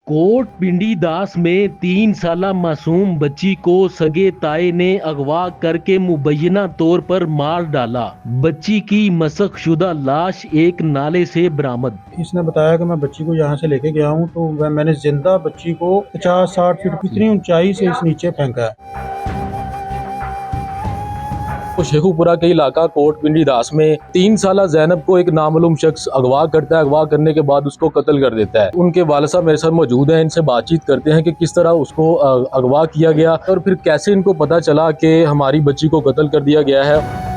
Coat पिंडी दास में 3 साला मासूम बच्ची को सगे ताए ने अगवा करके मुबैना तौर पर मार डाला। बच्ची की मशकशुदा लाश एक नाले से बरामद। इसने बताया कि मैं बच्ची को यहाँ से लेके गया हूँ तो मैंने जिंदा बच्ची को 50-60 फीट इतनी ऊंचाई से इस नीचे फेंका है। शेखुपुरा के इलाका कोट पिंडी दास में 3 साला जैनब को एक नामालूम शख्स अगवा करता है। अगवा करने के बाद उसको कत्ल कर देता है। उनके वालिद साहब मेरे साथ मौजूद हैं, इनसे बातचीत करते हैं कि किस तरह उसको अगवा किया गया और फिर कैसे इनको पता चला कि हमारी बच्ची को कत्ल कर दिया गया है।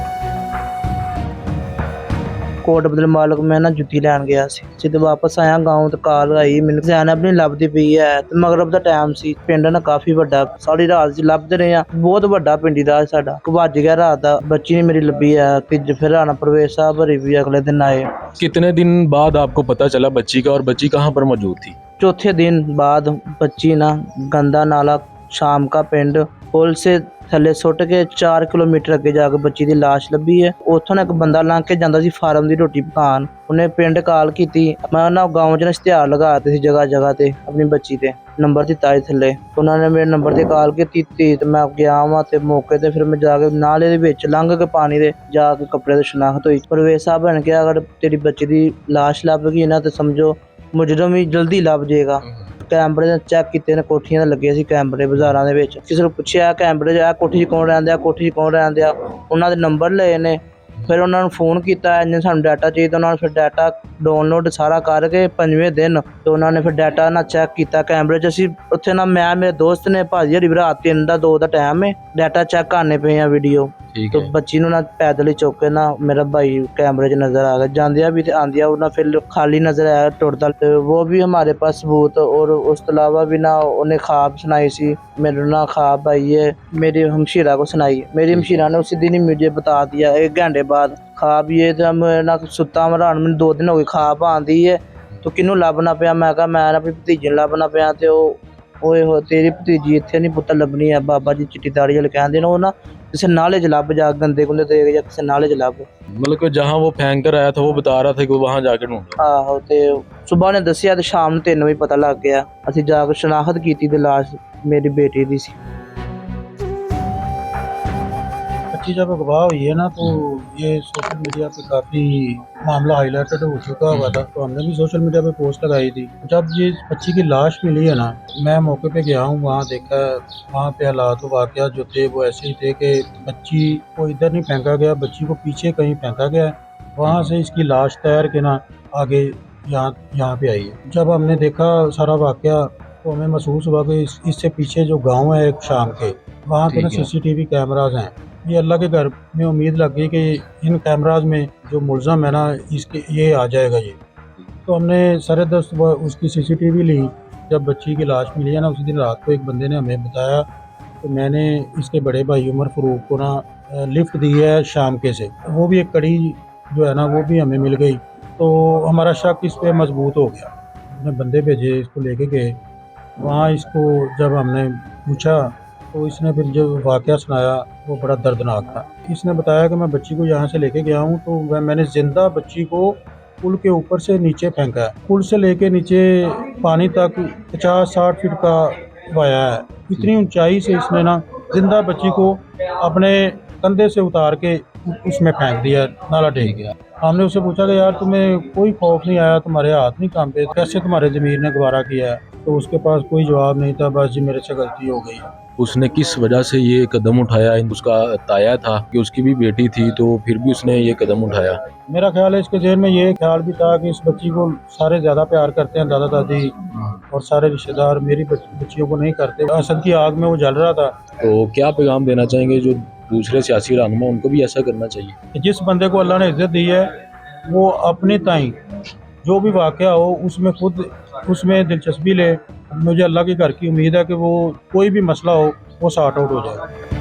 कोट अब्दुल मालिक मैं ना जुत्ती लैन गया सी, जब वापस आया गाँव तो काल आई मैंने ज़ैनब नहीं लभदी पई है ते मगरब दा टाइम सी। पिंड ना काफी वड्डा, सारी रात लभदे रहे हैं, बहुत वड्डा पिंडी दा साडा। वज गया रात दा, बच्ची नहीं मेरी लभी है। फिर आना परवेज साहब हरी भी अगले दिन आए। कितने दिन बाद आपको पता चला बच्ची का, और बच्ची कहाँ पर मौजूद थी? चौथे दिन बाद बच्ची ना गंदा नाला शाम का पिंड पुल से थले सुट के 4 किलोमीटर अगे जाके बच्ची की लाश लभी है। उथों एक बंदा लंघ के जांदा सी फार्म की रोटी पकान, उन्हें पिंड कॉल की। मैं ना गाँव च इश्तिहार लगाते जगह जगह ते अपनी बच्ची ते नंबर दिता थले, उन्होंने मेरे नंबर ते कॉल की तो मैं गया वहाँ ते मौके ते फिर मैं जाके नाले दे विच लंघ के पानी दे जाके कपड़े ते शनाख्त हुई। परवेज साहब ने कहा अगर तेरी बच्ची की लाश लभ गई ना तो समझो मुजरम भी जल्दी लभ जाएगा। कैमरे चैक किए ने, कोठियां लगे सी कैमरे बाजारां दे विच। किसी को पुछया कैमरे आ कोठी कौन रहिंदा, कोठी कौन रहिंदा, उन्हां दे नंबर लए ने। फिर उन्होंने फोन किया, इन्ने सानू डाटा चाहिए, उन्होंने फिर डाटा डाउनलोड सारा करके 5वें दिन तो उन्होंने फिर डाटा ना चैक किया कैमरे च। असीं उत्थे ना मैं मेरे दोस्त ने भाजी हरी रात 3 दा 2 दा टाइम है, डाटा चैक करने पे हैं वीडियो। तो बच्ची नूं ना पैदल ही चुक के ना मेरा भाई कैमरे च नजर आ गया, जांदिया भी ते आंदिया ना फिर खाली नजर आया टुरदा। वो भी हमारे पास सबूत, और उस अलावा भी ना उन्हें ख्वाब सुनाई सी। मेरे ना ख्वाब आई है, मेरी हमशीरा को सुनाई, मेरी हमशीरा ने उसी दिन ही मुझे बता दिया 1 घंटे बाद। ख्वाब ये तो ना सुता मरान मैंने 2 दिन हो गए ख्वाब आंदी है तो किनू लभना पिया। मैं कहा मैं अपनी भतीजी नूं लभना पिया ते ओए हो तेरी भतीजी इत्थे नहीं पुत्तर लभनी है, बाबा जी चिट्टी दाड़ी वाले कहंदे ने, वो ना किसी नाले च लभ जा, गंदे गुंदे देख जा किसी नाले च लभ। मतलब कि जहाँ वो फेंक कर आया था वो बता रहा था कि वहाँ जाके ढूंढ। आहो ते सुबह ने दसिया ते शाम 3 बजे पता लग गया। असीं जाके शनाख्त की ते लाश मेरी बेटी दी सी। बच्ची जब अगवा हुई है ना तो ये सोशल मीडिया पे काफ़ी मामला हाईलाइटेड हो चुका हुआ था, तो हमने भी सोशल मीडिया पे पोस्ट लगाई थी। जब ये बच्ची की लाश मिली है ना, मैं मौके पे गया हूँ, वहाँ देखा, वहाँ पे हालात वाक़या जो थे वो ऐसे ही थे कि बच्ची को इधर नहीं फेंका गया, बच्ची को पीछे कहीं फेंका गया, वहाँ से इसकी लाश तैर के ना आगे यहाँ पे आई है। जब हमने देखा सारा वाक़या तो हमें महसूस हुआ कि इससे पीछे जो गाँव है एक शाम के, वहाँ पे ना CCTV कैमराज हैं। ये अल्लाह के घर में उम्मीद लग गई कि इन कैमराज में जो मुलज़म है ना इसके ये आ जाएगा ये। तो हमने सरदस्त उसकी CCTV ली। जब बच्ची की लाश मिली है ना उसी दिन रात को एक बंदे ने हमें बताया, तो मैंने इसके बड़े भाई उमर फ़रूक को ना लिफ्ट दी है शाम के से, वो भी एक कड़ी जो है ना वो भी हमें मिल गई। तो हमारा शक इस पर मजबूत हो गया, हमने बंदे भेजे, इसको लेके गए वहाँ। इसको जब हमने पूछा तो इसने फिर जो वाक़या सुनाया वो बड़ा दर्दनाक था। इसने बताया कि मैं बच्ची को यहाँ से लेके गया हूँ तो मैंने ज़िंदा बच्ची को पुल के ऊपर से नीचे फेंका है। पुल से लेके नीचे पानी तक 50-60 फीट का वाया है। इतनी ऊंचाई से इसने ना ज़िंदा बच्ची को अपने कंधे से उतार के उसमें फेंक दिया, नाला ढह गया। हमने उससे पूछा कि यार तुम्हें कोई खौफ नहीं आया, तुम्हारे हाथ नहीं कांपे, कैसे तुम्हारे ज़मीर ने गवारा किया है? तो उसके पास कोई जवाब नहीं था, बस जी मेरे से गलती हो गई। उसने किस वजह से ये कदम उठाया? उसका ताया था कि उसकी भी बेटी थी, तो फिर भी उसने ये कदम उठाया। मेरा ख्याल है इसके जहन में ये ख्याल भी था कि इस बच्ची को सारे ज़्यादा प्यार करते हैं, दादा दादी और सारे रिश्तेदार, मेरी बच्चियों को नहीं करते। असद की आग में वो जल रहा था। तो क्या पैगाम देना चाहेंगे जो दूसरे सियासी रहनुमा, उनको भी ऐसा करना चाहिए? जिस बंदे को अल्लाह ने इज्जत दी है वो अपने ताई जो भी वाक़या हो उसमें खुद उसमें दिलचस्पी ले। मुझे अल्लाह के घर की उम्मीद है कि वो कोई भी मसला हो वो सॉर्ट आउट हो जाए।